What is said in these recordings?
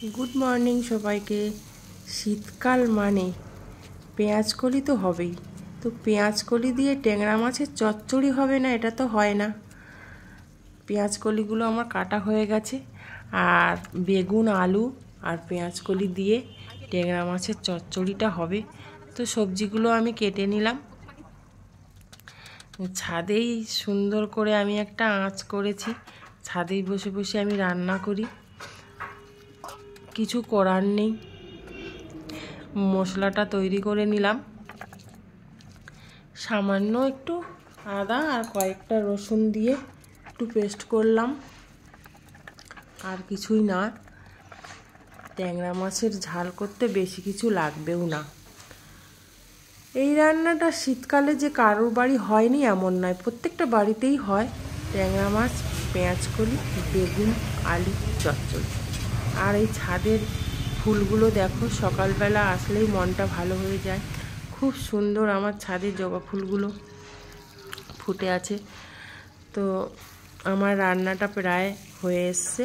Good morning सबाइके। शीतकाल माने पेঁয়াজকলি तो हबेई। तो पेঁয়াজকলি दिए टेंगरा माछेर चच्चड़ी हबे ना, एटा तो हय ना। पेঁয়াজকলিগুলো আমার কাটা হয়ে গেছে আর বেগুন আলু আর পেঁয়াজকলি দিয়ে টেংরা মাছের চচ্চড়িটা হবে। তো সবজিগুলো আমি কেটে নিলাম। ছাদেই সুন্দর করে আমি একটা আঁচ করেছি। ছাদেই বসে বসে আমি রান্না করি, কিছু করার নেই। মশলাটা তৈরি করে নিলাম। সামান্য একটু আদা আর কয়েকটা রসুন দিয়ে একটু পেস্ট করলাম, আর কিছুই না। ট্যাংরা মাছের ঝাল করতে বেশি কিছু লাগবেও না। এই রান্নাটা শীতকালে যে কারোর বাড়ি হয়নি এমন নয়, প্রত্যেকটা বাড়িতেই হয়। ট্যাংরা মাছ, পেঁয়াজকলি, বেগুন, আলু চচ্চড়ি। আর এই ছাদের ফুলগুলো দেখো, সকালবেলা আসলেই মনটা ভালো হয়ে যায়। খুব সুন্দর আমার ছাদে জবা ফুলগুলো ফুটে আছে। তো আমার রান্নাটা প্রায় হয়ে এসছে,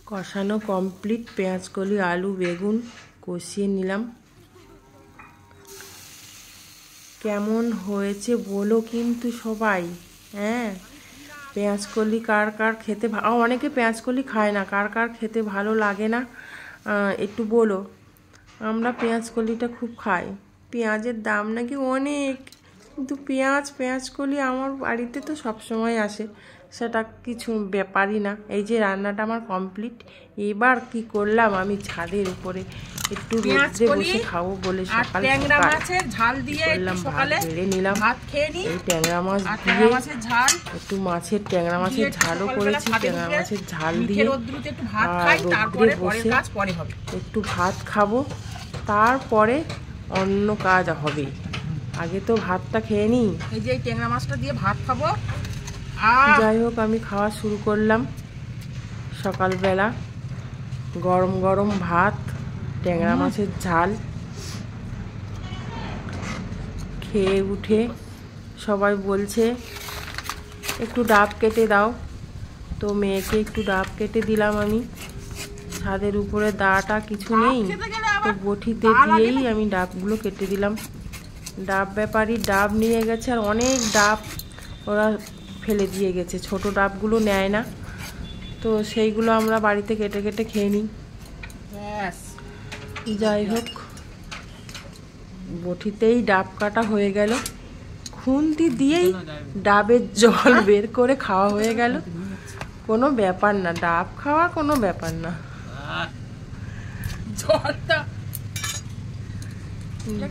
কষানো কমপ্লিট। পেঁয়াজকলি আলু বেগুন কষিয়ে নিলাম। কেমন হয়েছে বলো কিন্তু সবাই। হ্যাঁ, পেঁয়াজকলি কার কার খেতে অনেকে পেঁয়াজকলি খায় না, কার কার খেতে ভালো লাগে না একটু বলো। আমরা পেঁয়াজকলিটা খুব খাই। পেঁয়াজের দাম নাকি অনেক, কিন্তু পেঁয়াজকলি আমার বাড়িতে তো সবসময় আসে, সেটা কিছু ব্যাপারই না। এই যে রান্নাটা আমার কমপ্লিট। এবার কি করলাম, আমি ছাদের উপরে একটু রোদ্রে বসে খাবো বলে সকাল ট্যাংরা মাছের ঝাল দিয়ে সকালে বেড়ে নিলাম। ভাত খেয়ে নি। এই ট্যাংরা মাছ দিয়ে একটু ট্যাংরা মাছের ঝালও করেছি। ট্যাংরা মাছের ঝাল দিয়ে আর রোদ্রে বসে একটু ভাত খাবো, তারপরে অন্য কাজ হবে। আগে তো ভাতটা খেয়ে নিই। এই যে ট্যাংরা মাছটা দিয়ে ভাত খাবো। যাই হোক, আমি খাওয়া শুরু করলাম। সকালবেলা গরম গরম ভাত, ট্যাংরা মাছের ঝাল খেয়ে উঠে সবাই বলছে একটু ডাব কেটে দাও। তো মেয়েকে একটু ডাব কেটে দিলাম আমি। ছাদের উপরে দাটা কিছু নেই, তো বটিতে দিয়েই আমি ডাবগুলো কেটে দিলাম। ডাব ব্যাপারী ডাব নিয়ে গেছে, আর অনেক ডাব ওরা ফেলে দিয়ে গেছে। ছোট ডাবগুলো নেয় না, তো সেইগুলো আমরা বাড়িতে কেটে কেটে খেয়ে নিই। যাই হোক, বটিতেই ডাব কাটা হয়ে গেল। খুন্তি দিয়েই ডাবের জল বের করে খাওয়া হয়ে গেল। কোনো ব্যাপার না, ডাব খাওয়া কোনো ব্যাপার না।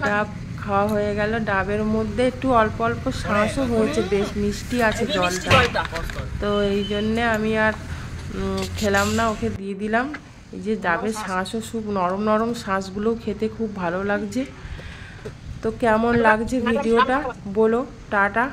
ডাব খাওয়া হয়ে গেল। ডাবের মধ্যে একটু অল্প অল্প শাঁসও হয়েছে, বেশ মিষ্টি আছে জলটা। তো এই জন্যে আমি আর খেলাম না, ওকে দিয়ে দিলাম। এই যে ডাবের শাঁসও খুব নরম নরম, শাঁসগুলোও খেতে খুব ভালো লাগছে। তো কেমন লাগছে ভিডিওটা বলো। টাটা।